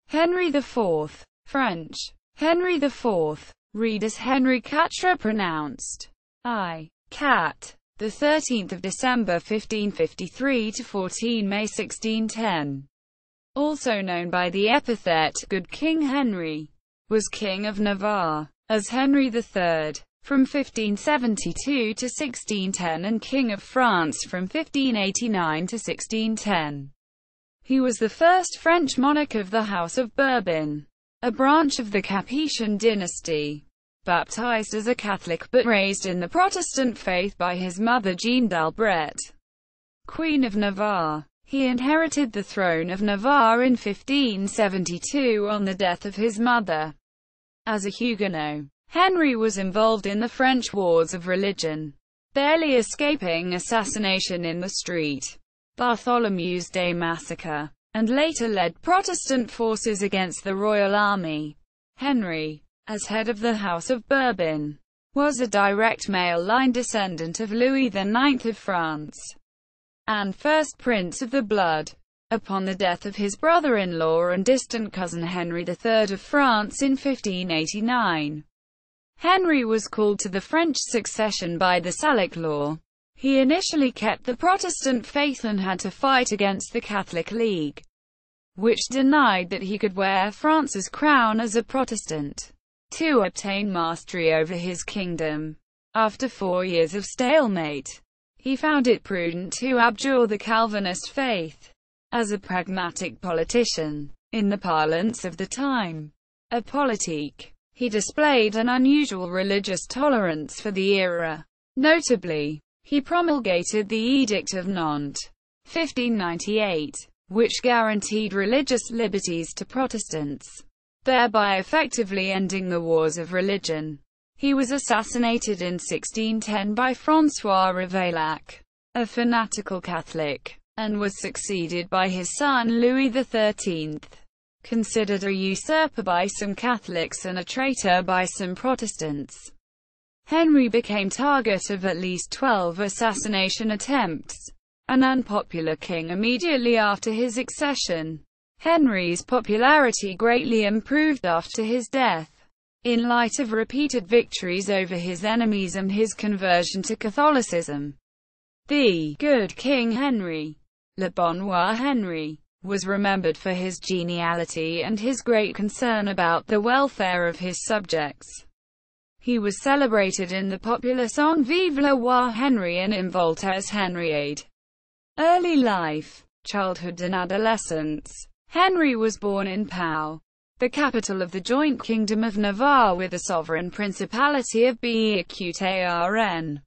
Henri IV. French. Henri IV. Read as Henri-Quatre, pronounced ʁi.katʁ. The 13th of December 1553 to 14 May 1610. Also known by the epithet Good King Henry, was King of Navarre, as Henri III, from 1572 to 1610, and King of France from 1589 to 1610. He was the first French monarch of the House of Bourbon, a branch of the Capetian dynasty. Baptized as a Catholic but raised in the Protestant faith by his mother Jeanne d'Albret, Queen of Navarre. He inherited the throne of Navarre in 1572 on the death of his mother. As a Huguenot, Henry was involved in the French wars of religion, barely escaping assassination in the street, Bartholomew's Day massacre, and later led Protestant forces against the royal army. Henry, as head of the House of Bourbon, was a direct male-line descendant of Louis IX of France, and first Prince of the Blood. Upon the death of his brother-in-law and distant cousin Henri III of France in 1589, Henry was called to the French succession by the Salic law. He initially kept the Protestant faith and had to fight against the Catholic League, which denied that he could wear France's crown as a Protestant, to obtain mastery over his kingdom. After 4 years of stalemate, he found it prudent to abjure the Calvinist faith. As a pragmatic politician, in the parlance of the time, a politique, he displayed an unusual religious tolerance for the era. Notably, he promulgated the Edict of Nantes, 1598, which guaranteed religious liberties to Protestants, thereby effectively ending the wars of religion. He was assassinated in 1610 by François Ravaillac, a fanatical Catholic, and was succeeded by his son Louis XIII, considered a usurper by some Catholics and a traitor by some Protestants. Henry became target of at least 12 assassination attempts, an unpopular king immediately after his accession. Henry's popularity greatly improved after his death, in light of repeated victories over his enemies and his conversion to Catholicism. The good King Henry, le bon roi Henry, was remembered for his geniality and his great concern about the welfare of his subjects. He was celebrated in the popular song Vive le roi Henry and in Voltaire's Henriade. Early life, childhood and adolescence. Henry was born in Pau, the capital of the joint Kingdom of Navarre with the sovereign principality of ʁi.katʁ.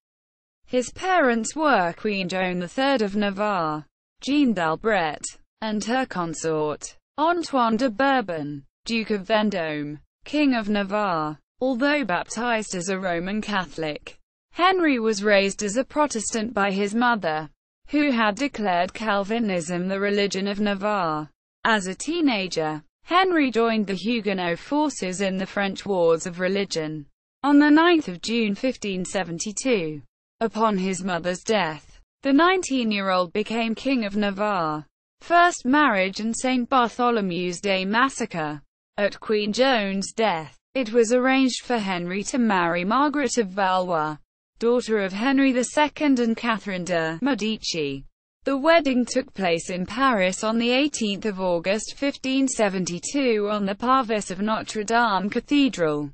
His parents were Queen Joan III of Navarre, Jeanne d'Albret, and her consort, Antoine de Bourbon, Duke of Vendôme, King of Navarre. Although baptized as a Roman Catholic, Henry was raised as a Protestant by his mother, who had declared Calvinism the religion of Navarre. As a teenager, Henry joined the Huguenot forces in the French Wars of Religion. On 9 June 1572, upon his mother's death, the 19-year-old became King of Navarre. First marriage and St. Bartholomew's Day massacre. At Queen Joan's death, it was arranged for Henry to marry Margaret of Valois, daughter of Henri II and Catherine de' Medici. The wedding took place in Paris on 18 August 1572 on the parvis of Notre Dame Cathedral.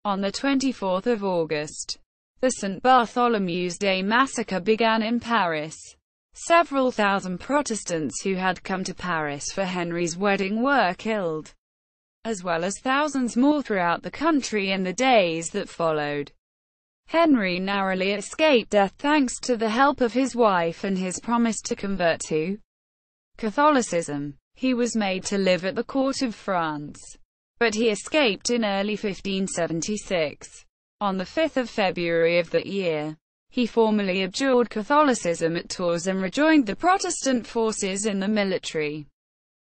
On 24 August, the St. Bartholomew's Day massacre began in Paris. Several thousand Protestants who had come to Paris for Henry's wedding were killed, as well as thousands more throughout the country in the days that followed. Henry narrowly escaped death thanks to the help of his wife and his promise to convert to Catholicism. He was made to live at the court of France, but he escaped in early 1576. On 5 February of that year, he formally abjured Catholicism at Tours and rejoined the Protestant forces in the military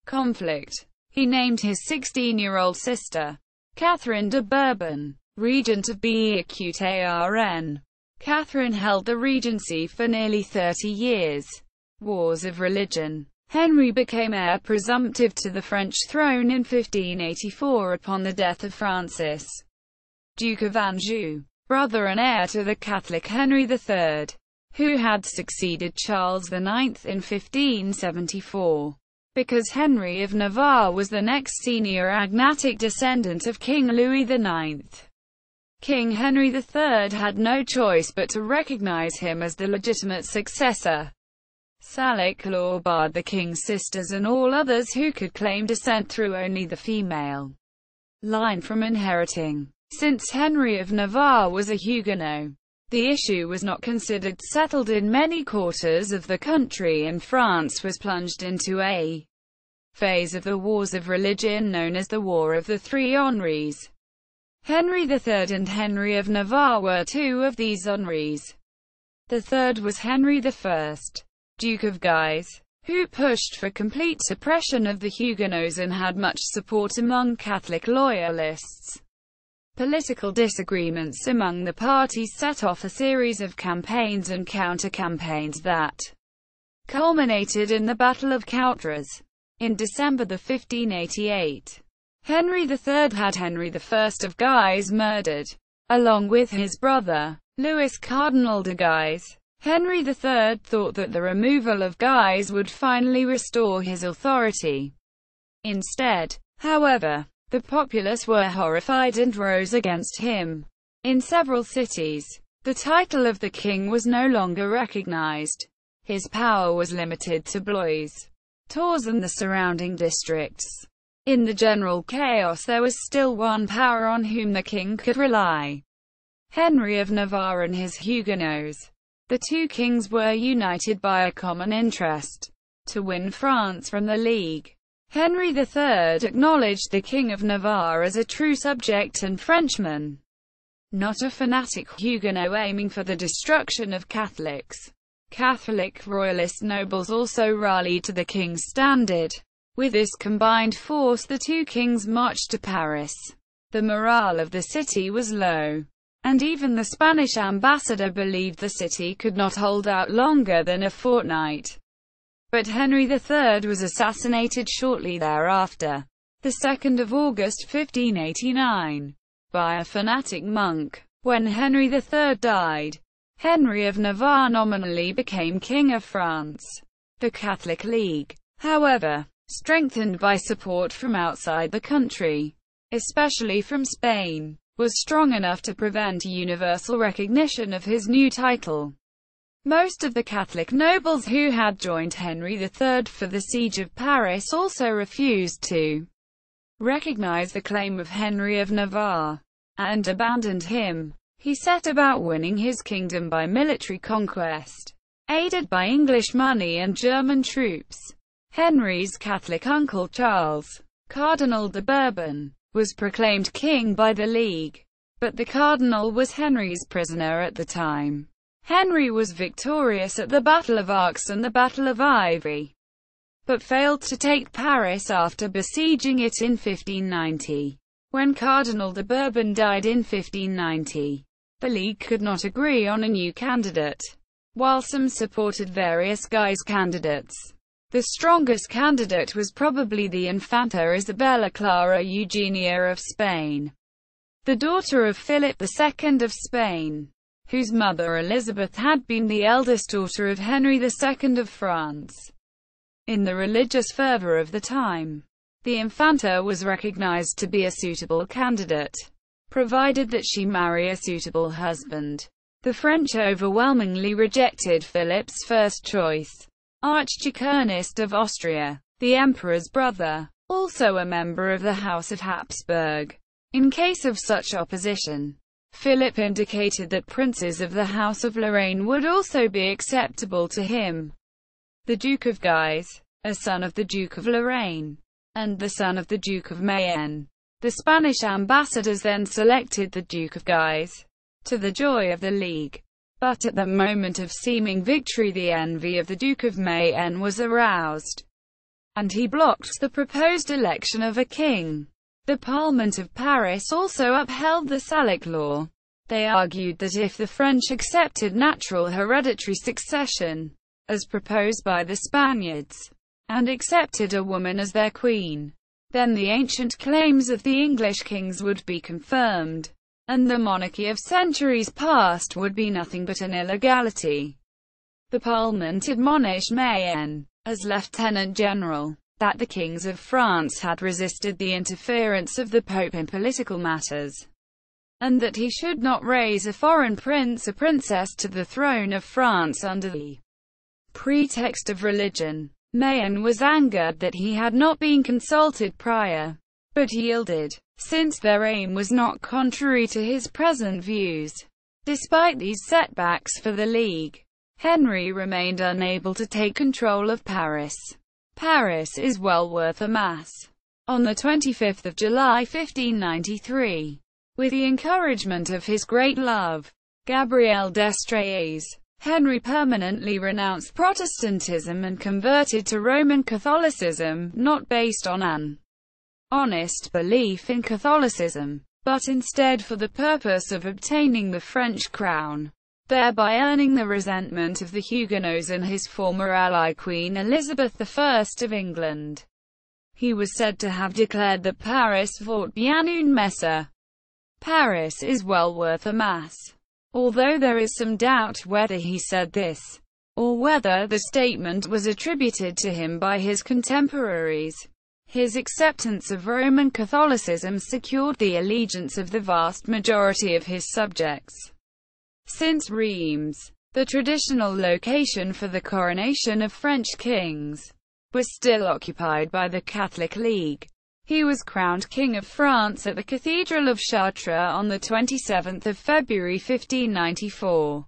conflict. He named his 16-year-old sister, Catherine de Bourbon, regent of ʁi.katʁ. Catherine held the regency for nearly 30 years. Wars of religion. Henry became heir presumptive to the French throne in 1584 upon the death of Francis, Duke of Anjou, brother and heir to the Catholic Henri III, who had succeeded Charles IX in 1574. Because Henri of Navarre was the next senior agnatic descendant of King Louis IX, King Henri III had no choice but to recognize him as the legitimate successor. Salic law barred the king's sisters and all others who could claim descent through only the female line from inheriting. Since Henri of Navarre was a Huguenot, the issue was not considered settled in many quarters of the country, and France was plunged into a phase of the wars of religion known as the War of the Three Henris. Henri III and Henri of Navarre were two of these Henris. The third was Henri I, Duke of Guise, who pushed for complete suppression of the Huguenots and had much support among Catholic loyalists. Political disagreements among the parties set off a series of campaigns and counter-campaigns that culminated in the Battle of Chartres. In December 1588, Henri III had Henri I of Guise murdered, along with his brother, Louis Cardinal de Guise. Henri III thought that the removal of Guise would finally restore his authority. Instead, however, the populace were horrified and rose against him. In several cities, the title of the king was no longer recognized. His power was limited to Blois, Tours and the surrounding districts. In the general chaos there was still one power on whom the king could rely: Henri of Navarre and his Huguenots. The two kings were united by a common interest: to win France from the League. Henri III acknowledged the King of Navarre as a true subject and Frenchman, not a fanatic Huguenot aiming for the destruction of Catholics. Catholic royalist nobles also rallied to the king's standard. With this combined force, the two kings marched to Paris. The morale of the city was low, and even the Spanish ambassador believed the city could not hold out longer than a fortnight. But Henri III was assassinated shortly thereafter, the 2nd of August 1589, by a fanatic monk. When Henri III died, Henri of Navarre nominally became King of France. The Catholic League, however, strengthened by support from outside the country, especially from Spain, was strong enough to prevent universal recognition of his new title. Most of the Catholic nobles who had joined Henri III for the siege of Paris also refused to recognize the claim of Henri of Navarre, and abandoned him. He set about winning his kingdom by military conquest, aided by English money and German troops. Henri's Catholic uncle Charles, Cardinal de Bourbon, was proclaimed king by the League, but the cardinal was Henri's prisoner at the time. Henri was victorious at the Battle of Arques and the Battle of Ivry, but failed to take Paris after besieging it in 1590. When Cardinal de Bourbon died in 1590, the League could not agree on a new candidate. While some supported various Guise candidates, the strongest candidate was probably the Infanta Isabella Clara Eugenia of Spain, the daughter of Philip II of Spain, whose mother Elizabeth had been the eldest daughter of Henri II of France. In the religious fervor of the time, the Infanta was recognized to be a suitable candidate, provided that she marry a suitable husband. The French overwhelmingly rejected Philip's first choice, Archduke Ernest of Austria, the emperor's brother, also a member of the House of Habsburg. In case of such opposition, Philip indicated that princes of the House of Lorraine would also be acceptable to him. The Duke of Guise, a son of the Duke of Lorraine, and the son of the Duke of Mayenne. The Spanish ambassadors then selected the Duke of Guise, to the joy of the League. But at the moment of seeming victory, the envy of the Duke of Mayenne was aroused, and he blocked the proposed election of a king. The Parliament of Paris also upheld the Salic law. They argued that if the French accepted natural hereditary succession, as proposed by the Spaniards, and accepted a woman as their queen. Then the ancient claims of the English kings would be confirmed, and the monarchy of centuries past would be nothing but an illegality. The Parliament admonished Mayenne, as Lieutenant General, that the kings of France had resisted the interference of the Pope in political matters, and that he should not raise a foreign prince or princess to the throne of France under the pretext of religion. Mayenne was angered that he had not been consulted prior, but yielded, since their aim was not contrary to his present views. Despite these setbacks for the League, Henry remained unable to take control of Paris. Paris is well worth a mass. On the 25th of July 1593, with the encouragement of his great love, Gabrielle d'Estrées, Henry permanently renounced Protestantism and converted to Roman Catholicism, not based on an honest belief in Catholicism, but instead for the purpose of obtaining the French crown, thereby earning the resentment of the Huguenots and his former ally Queen Elizabeth I of England. He was said to have declared that Paris vaut bien une messe. Paris is well worth a mass. Although there is some doubt whether he said this, or whether the statement was attributed to him by his contemporaries, his acceptance of Roman Catholicism secured the allegiance of the vast majority of his subjects. Since Reims, the traditional location for the coronation of French kings, was still occupied by the Catholic League, he was crowned King of France at the Cathedral of Chartres on 27 February 1594.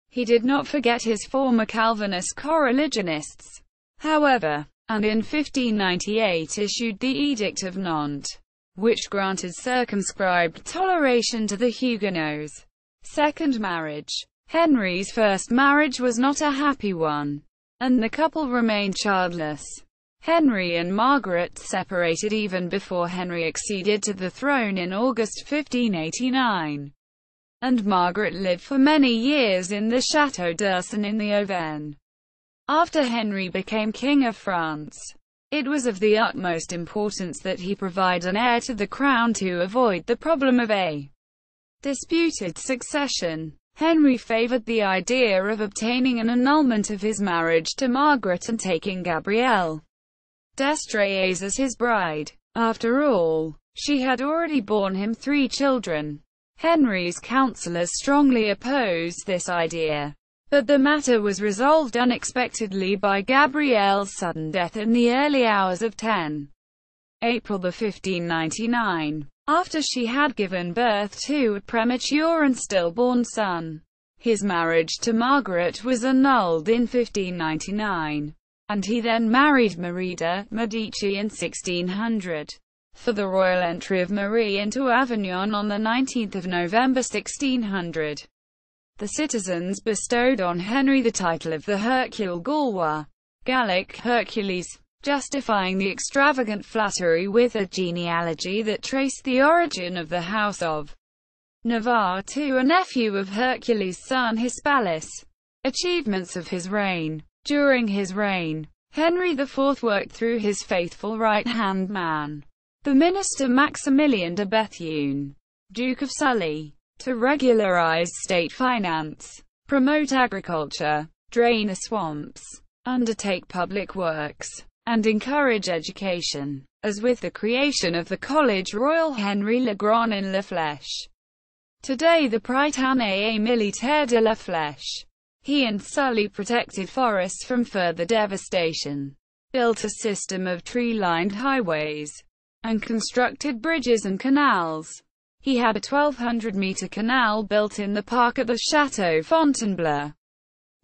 He did not forget his former Calvinist coreligionists, however, and in 1598 issued the Edict of Nantes, which granted circumscribed toleration to the Huguenots. Second marriage. Henry's first marriage was not a happy one, and the couple remained childless. Henry and Margaret separated even before Henry acceded to the throne in August 1589, and Margaret lived for many years in the Château d'Urson in the Auvergne. After Henry became King of France, it was of the utmost importance that he provide an heir to the crown to avoid the problem of a disputed succession. Henry favored the idea of obtaining an annulment of his marriage to Margaret and taking Gabrielle d'Estrées as his bride. After all, she had already borne him 3 children. Henry's councillors strongly opposed this idea, but the matter was resolved unexpectedly by Gabrielle's sudden death in the early hours of 10 April 1599, after she had given birth to a premature and stillborn son. His marriage to Margaret was annulled in 1599. And he then married Marie de' Medici in 1600. For the royal entry of Marie into Avignon on 19 November 1600, the citizens bestowed on Henry the title of the Hercule Gaulois, Gallic Hercules, justifying the extravagant flattery with a genealogy that traced the origin of the House of Navarre to a nephew of Hercules' son Hispalis. Achievements of his reign. During his reign, Henri IV worked through his faithful right-hand man, the minister Maximilien de Bethune, Duke of Sully, to regularize state finance, promote agriculture, drain the swamps, undertake public works, and encourage education, as with the creation of the Collège Royal Henri le Grand in La Flèche, today the Prytanée Militaire de La Flèche. He and Sully protected forests from further devastation, built a system of tree-lined highways, and constructed bridges and canals. He had a 1,200-meter canal built in the park at the Château Fontainebleau,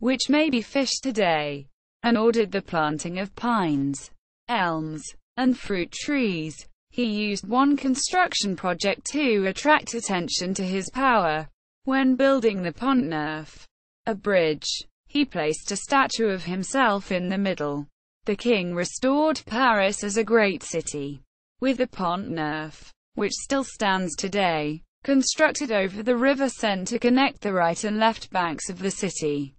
which may be fished today, and ordered the planting of pines, elms, and fruit trees. He used one construction project to attract attention to his power. When building the Pont Neuf, a bridge, he placed a statue of himself in the middle. The king restored Paris as a great city, with the Pont Neuf, which still stands today, constructed over the river Seine to connect the right and left banks of the city.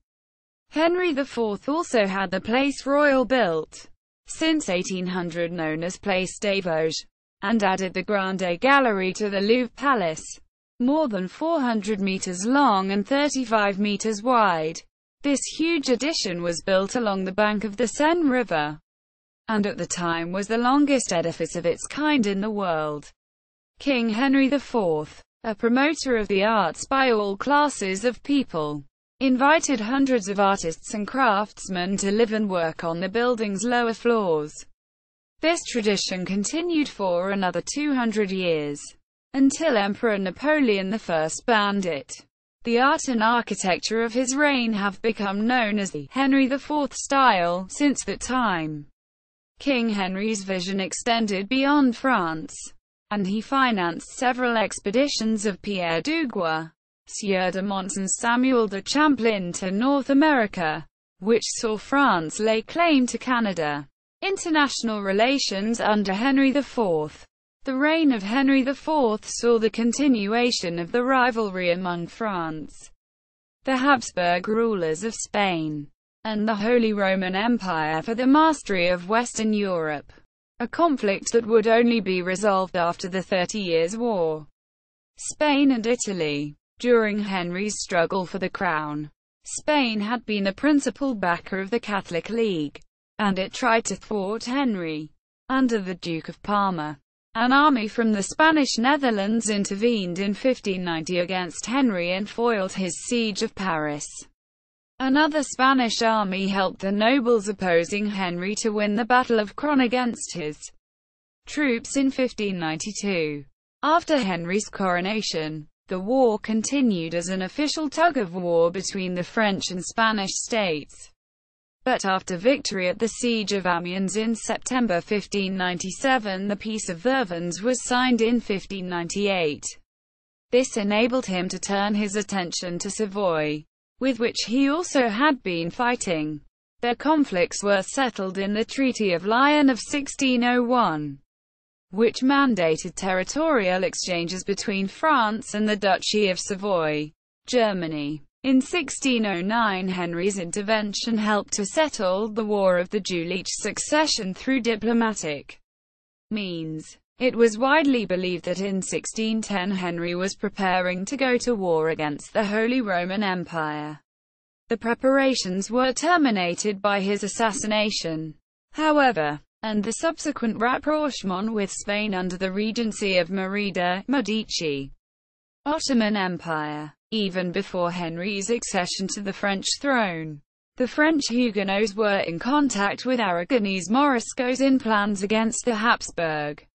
Henri IV also had the Place Royal built, since 1800 known as Place des Vosges, and added the Grande Gallery to the Louvre Palace, more than 400 meters long and 35 meters wide. This huge addition was built along the bank of the Seine River, and at the time was the longest edifice of its kind in the world. King Henry IV, a promoter of the arts by all classes of people, invited hundreds of artists and craftsmen to live and work on the building's lower floors. This tradition continued for another 200 years, until Emperor Napoleon I banned it. The art and architecture of his reign have become known as the Henri IV style since that time. King Henry's vision extended beyond France, and he financed several expeditions of Pierre Duguay, Sieur de Monts and Samuel de Champlain to North America, which saw France lay claim to Canada. International relations under Henry IV. The reign of Henry IV saw the continuation of the rivalry among France, the Habsburg rulers of Spain, and the Holy Roman Empire for the mastery of Western Europe, a conflict that would only be resolved after the 30 Years' War. Spain and Italy. During Henry's struggle for the crown, Spain had been a principal backer of the Catholic League, and it tried to thwart Henry. Under the Duke of Parma, an army from the Spanish Netherlands intervened in 1590 against Henry and foiled his siege of Paris. Another Spanish army helped the nobles opposing Henry to win the Battle of Cron against his troops in 1592. After Henry's coronation, the war continued as an official tug-of-war between the French and Spanish states. But after victory at the Siege of Amiens in September 1597, the Peace of Vervins was signed in 1598. This enabled him to turn his attention to Savoy, with which he also had been fighting. Their conflicts were settled in the Treaty of Lyon of 1601, which mandated territorial exchanges between France and the Duchy of Savoy, Germany. In 1609, Henry's intervention helped to settle the War of the Jülich Succession through diplomatic means. It was widely believed that in 1610 Henry was preparing to go to war against the Holy Roman Empire. The preparations were terminated by his assassination, however, and the subsequent rapprochement with Spain under the regency of Marie de' Medici. Ottoman Empire. Even before Henry's accession to the French throne, the French Huguenots were in contact with Aragonese Moriscos in plans against the Habsburg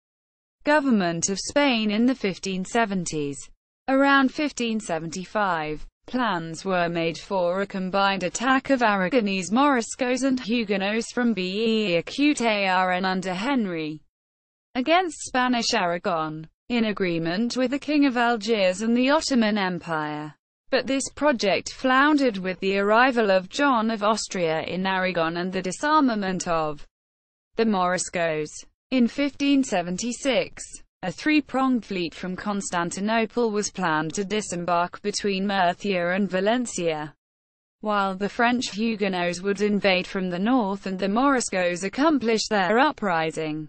government of Spain in the 1570s. Around 1575, plans were made for a combined attack of Aragonese Moriscos and Huguenots from ʁi.katʁ under Henry against Spanish Aragon, in agreement with the King of Algiers and the Ottoman Empire. But this project floundered with the arrival of John of Austria in Aragon and the disarmament of the Moriscos. In 1576, a three-pronged fleet from Constantinople was planned to disembark between Murcia and Valencia, while the French Huguenots would invade from the north and the Moriscos accomplish their uprising.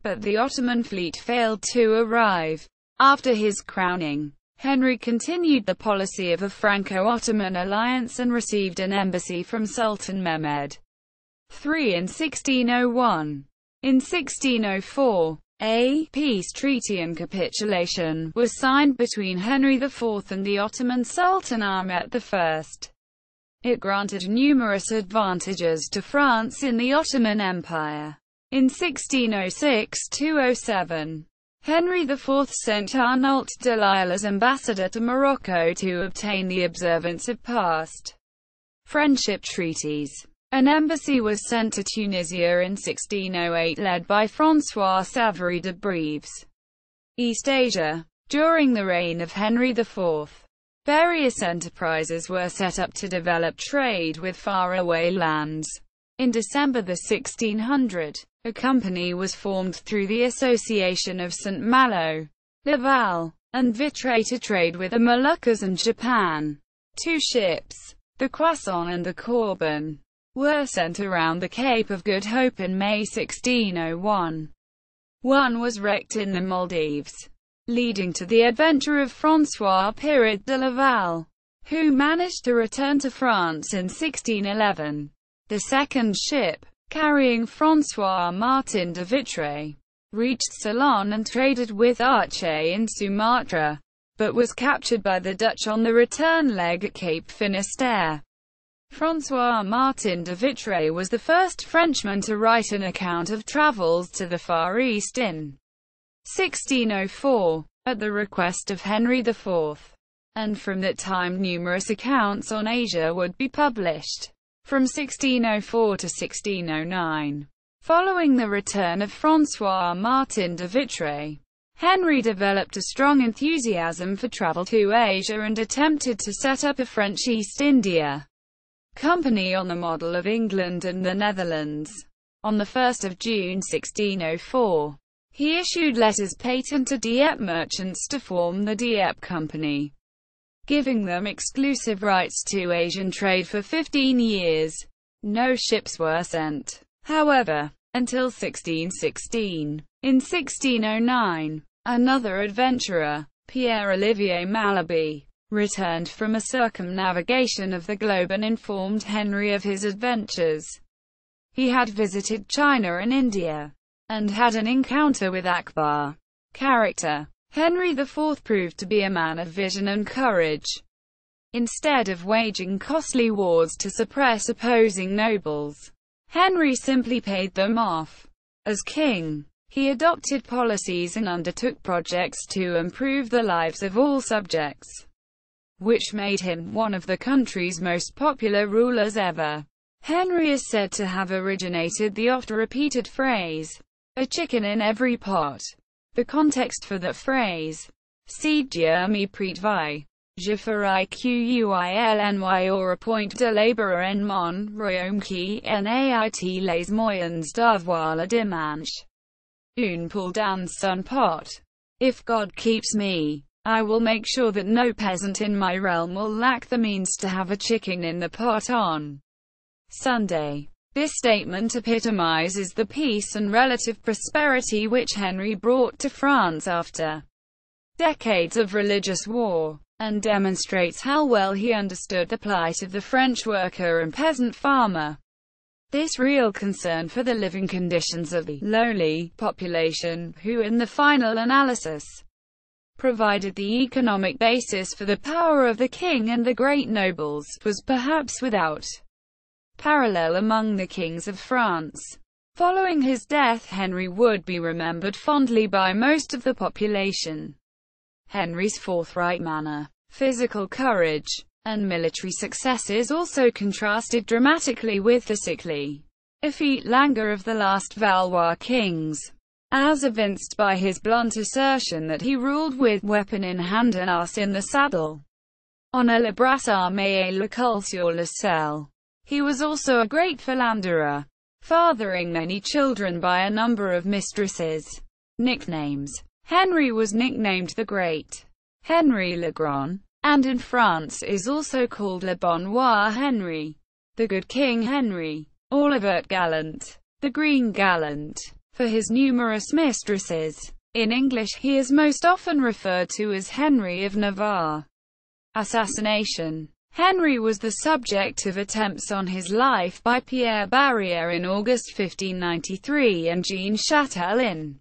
But the Ottoman fleet failed to arrive. After his crowning, Henry continued the policy of a Franco-Ottoman alliance and received an embassy from Sultan Mehmed III in 1601. In 1604, a peace treaty and capitulation was signed between Henry IV and the Ottoman Sultan Ahmet I. It granted numerous advantages to France in the Ottoman Empire. In 1606–07, Henry IV sent Arnault de Lisle as ambassador to Morocco to obtain the observance of past friendship treaties. An embassy was sent to Tunisia in 1608 led by François Savary de Breves. East Asia. During the reign of Henry IV, various enterprises were set up to develop trade with faraway lands. In December 1600, a company was formed through the Association of St. Malo, Laval, and Vitré to trade with the Moluccas and Japan. Two ships, the Croissant and the Corbin, were sent around the Cape of Good Hope in May 1601. One was wrecked in the Maldives, leading to the adventure of François de Laval, who managed to return to France in 1611. The second ship, carrying François-Martin de Vitré, reached Ceylon and traded with Aceh in Sumatra, but was captured by the Dutch on the return leg at Cape Finisterre. François-Martin de Vitré was the first Frenchman to write an account of travels to the Far East in 1604, at the request of Henri IV, and from that time numerous accounts on Asia would be published. From 1604 to 1609. Following the return of François-Martin de Vitré, Henry developed a strong enthusiasm for travel to Asia and attempted to set up a French East India Company on the model of England and the Netherlands. On 1 June 1604, he issued letters patent to Dieppe merchants to form the Dieppe Company, giving them exclusive rights to Asian trade for 15 years. No ships were sent, however, until 1616. In 1609, another adventurer, Pierre-Olivier Malaby, returned from a circumnavigation of the globe and informed Henry of his adventures. He had visited China and India, and had an encounter with Akbar. Character: Henry IV proved to be a man of vision and courage. Instead of waging costly wars to suppress opposing nobles, Henry simply paid them off. As king, he adopted policies and undertook projects to improve the lives of all subjects, which made him one of the country's most popular rulers ever. Henry is said to have originated the oft-repeated phrase, "a chicken in every pot." The context for that phrase, see ʁi.katʁ, je ferai quilny or appoint de laborer en mon royaume qui nait les moyens d'avoir le dimanche, une poule dans son pot. If God keeps me, I will make sure that no peasant in my realm will lack the means to have a chicken in the pot on Sunday. This statement epitomizes the peace and relative prosperity which Henry brought to France after decades of religious war, and demonstrates how well he understood the plight of the French worker and peasant farmer. This real concern for the living conditions of the lowly population, who in the final analysis provided the economic basis for the power of the king and the great nobles, was perhaps without parallel among the kings of France. Following his death, Henry would be remembered fondly by most of the population. Henry's forthright manner, physical courage, and military successes also contrasted dramatically with the sickly, effete languor of the last Valois kings, as evinced by his blunt assertion that he ruled with weapon in hand and ass in the saddle. On a le bras armé et le cul sur le selle. He was also a great philanderer, fathering many children by a number of mistresses. Nicknames: Henry was nicknamed the Great, Henry le Grand, and in France is also called le Bon Roi Henry, the Good King Henry, or le Vert Gallant, the Green Gallant, for his numerous mistresses. In English, he is most often referred to as Henri of Navarre. Assassination: Henry was the subject of attempts on his life by Pierre Barrière in August 1593 and Jeanne Châtel in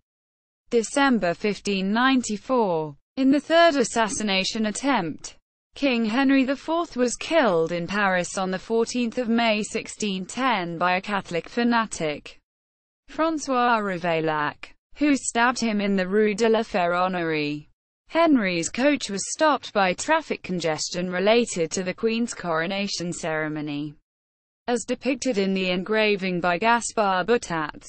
December 1594. In the third assassination attempt, King Henry IV was killed in Paris on 14 May 1610 by a Catholic fanatic, François Ravaillac, who stabbed him in the Rue de la Ferronnerie. Henry's coach was stopped by traffic congestion related to the Queen's coronation ceremony, as depicted in the engraving by Gaspard Boutats.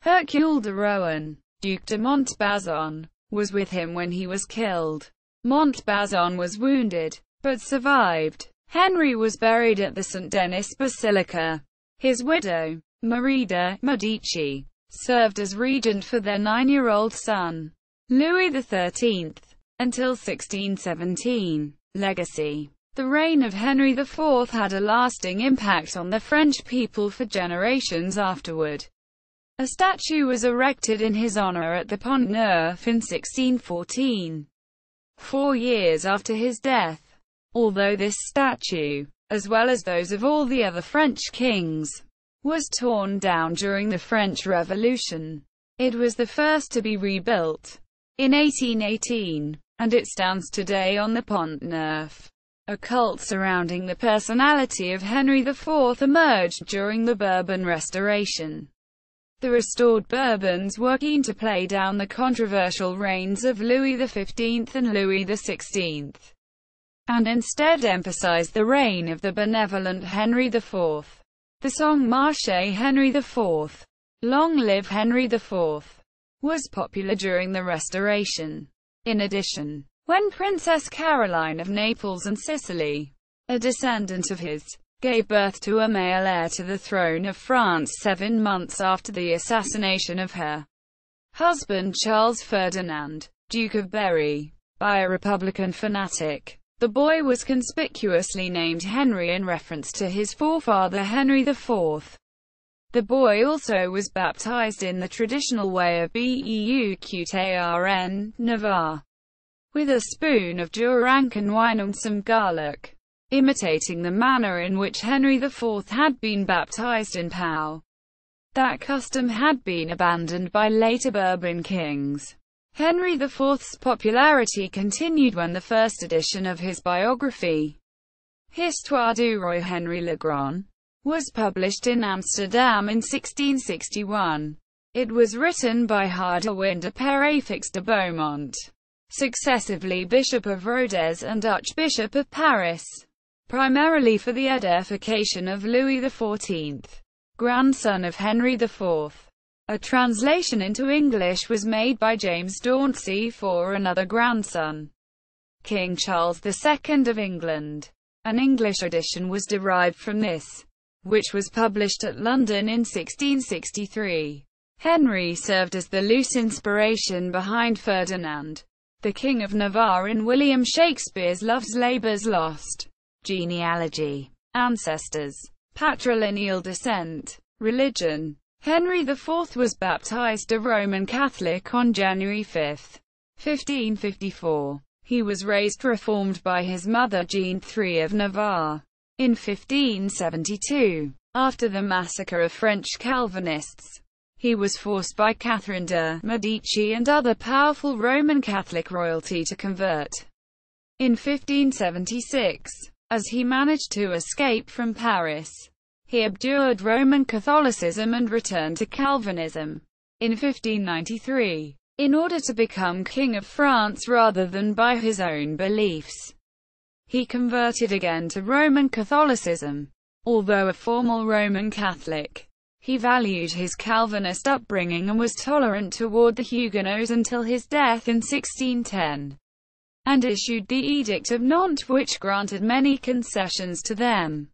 Hercule de Rohan, Duc de Montbazon, was with him when he was killed. Montbazon was wounded, but survived. Henry was buried at the St. Denis Basilica. His widow, Marie de' Medici, served as regent for their 9-year-old son, Louis XIII, until 1617. Legacy: The reign of Henry IV had a lasting impact on the French people for generations afterward. A statue was erected in his honor at the Pont Neuf in 1614, 4 years after his death. Although this statue, as well as those of all the other French kings, was torn down during the French Revolution, it was the first to be rebuilt in 1818, and it stands today on the Pont Neuf. A cult surrounding the personality of Henry IV emerged during the Bourbon Restoration. The restored Bourbons were keen to play down the controversial reigns of Louis XV and Louis XVI, and instead emphasized the reign of the benevolent Henry IV. The song Marche Henry IV, Long Live Henry IV, was popular during the Restoration. In addition, when Princess Caroline of Naples and Sicily, a descendant of his, gave birth to a male heir to the throne of France 7 months after the assassination of her husband Charles Ferdinand, Duke of Berry, by a Republican fanatic, the boy was conspicuously named Henry in reference to his forefather Henry IV. The boy also was baptized in the traditional way of ʁi.katʁ, Navarre, with a spoon of Durancan wine and some garlic, imitating the manner in which Henry IV had been baptized in Pau. That custom had been abandoned by later Bourbon kings. Henry IV's popularity continued when the first edition of his biography, Histoire du Roi Henri le Grand, was published in Amsterdam in 1661. It was written by Hadewin de Peyrefixe de Beaumont, successively Bishop of Rodez and Archbishop of Paris, primarily for the edification of Louis XIV, grandson of Henry IV. A translation into English was made by James Dauncey for another grandson, King Charles II of England. An English edition was derived from this, which was published at London in 1663. Henry served as the loose inspiration behind Ferdinand, the King of Navarre, in William Shakespeare's Love's Labour's Lost. Genealogy, Ancestors, Patrilineal Descent, Religion. Henry IV was baptized a Roman Catholic on January 5, 1554. He was raised Reformed by his mother Jeanne III of Navarre. In 1572, after the massacre of French Calvinists, he was forced by Catherine de' Medici and other powerful Roman Catholic royalty to convert. In 1576, as he managed to escape from Paris, he abjured Roman Catholicism and returned to Calvinism. In 1593, in order to become King of France rather than by his own beliefs, he converted again to Roman Catholicism. Although a formal Roman Catholic, he valued his Calvinist upbringing and was tolerant toward the Huguenots until his death in 1610, and issued the Edict of Nantes, which granted many concessions to them.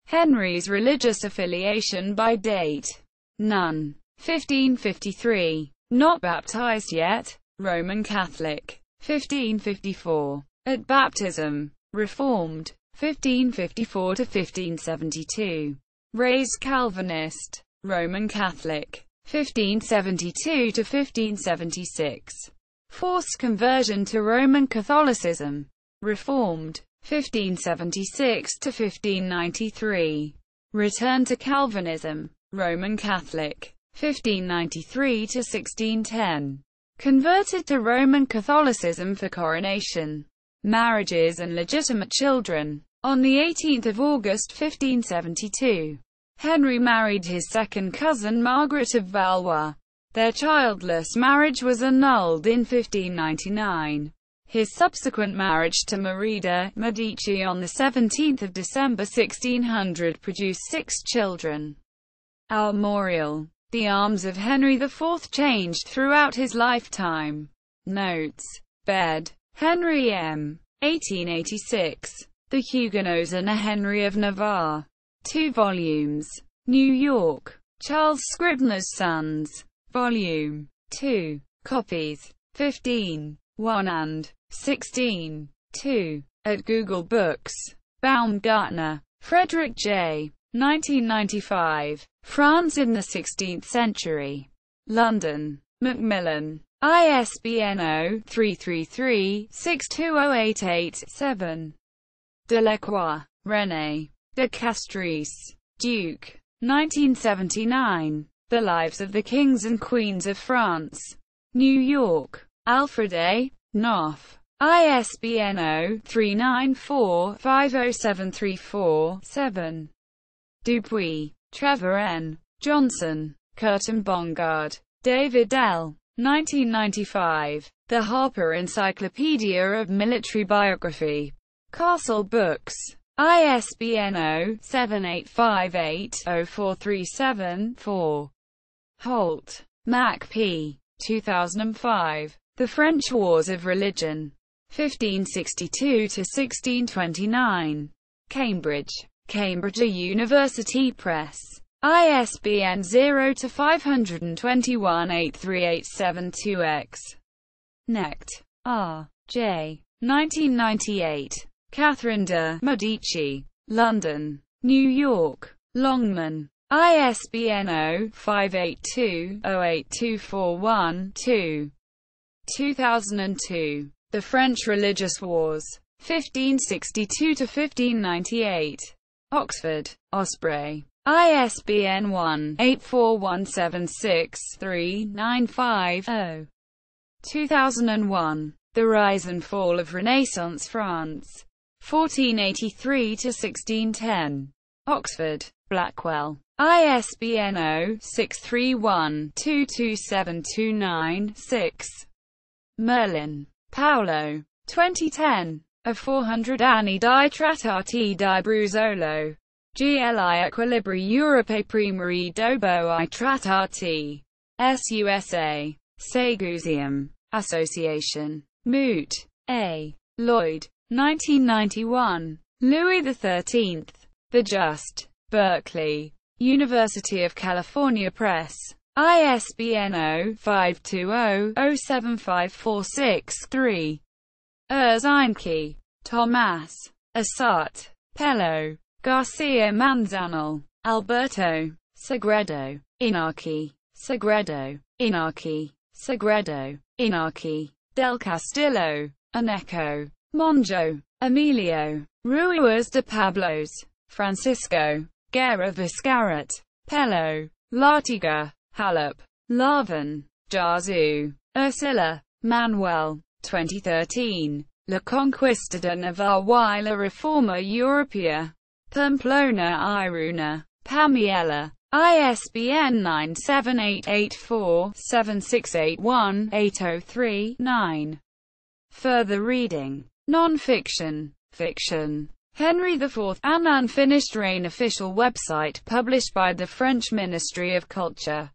Henry's religious affiliation by date: none. 1553. Not baptized yet. Roman Catholic. 1554. At baptism. Reformed. 1554 to 1572. Raised Calvinist. Roman Catholic. 1572 to 1576. Forced conversion to Roman Catholicism. Reformed. 1576 to 1593. Return to Calvinism. Roman Catholic. 1593 to 1610. Converted to Roman Catholicism for coronation, marriages and legitimate children. On the 18th of August 1572, Henry married his second cousin Margaret of Valois. Their childless marriage was annulled in 1599. His subsequent marriage to Marie de' Medici on the 17th of December 1600 produced 6 children. Armorial. The arms of Henry IV changed throughout his lifetime. Notes. Bed. Henry M. 1886. The Huguenots and a Henry of Navarre. 2 volumes. New York. Charles Scribner's Sons. Volume 2. Copies. 15. 1 and 16. 2. at Google Books. Baumgartner, Frederick J. 1995. France in the 16th Century. London. Macmillan. ISBN 0-333-62088-7. Delacroix, René. De Castries. Duke. 1979. The Lives of the Kings and Queens of France. New York. Alfred A. Knopf. ISBN 0-394-50734-7. Dupuy, Trevor N. Johnson. Curtin Bongard. David L. 1995. The Harper Encyclopedia of Military Biography. Castle Books. ISBN 0-7858-0437-4. Holt, Mac P. 2005. The French Wars of Religion. 1562–1629. Cambridge. Cambridge University Press. ISBN 0-521-83872-X. Knecht, R. J. 1998. Catherine de' Medici. London. New York. Longman. ISBN 0-582-08241-2. 2002. The French Religious Wars. 1562–1598. Oxford. Osprey. ISBN 1-84176-395-0. 2001. The Rise and Fall of Renaissance France. 1483–1610. Oxford. Blackwell. ISBN 0-631-22729-6. Merlin. Paolo. 2010. A 400 anni di trattati di Bruzzolo. Gli equilibri europei primari dopo I trattati. SUSA. Segusium. Association. Moot. A. Lloyd. 1991. Louis XIII. The Just. Berkeley. University of California Press. ISBN 0-520-07546-3. ʁi. Tomás. Assart. Pello. Garcia Manzanal. Alberto. Segredo. Inarchy. Segredo. Inarchy. Segredo. Inarchy. Del Castillo. Aneco. Monjo. Emilio. Ruiz de Pablos. Francisco. Guerra Viscarat. Pello. Lartiga. Halep. Larvan. Jarzu. Ursula. Manuel. 2013. La Conquista de Navarre y la Reforma Europea. Pamplona Iruna. Pamiela. ISBN 97884-7681-803-9. Further reading. Non-fiction. Fiction. Henri IV, An Unfinished Reign official website published by the French Ministry of Culture.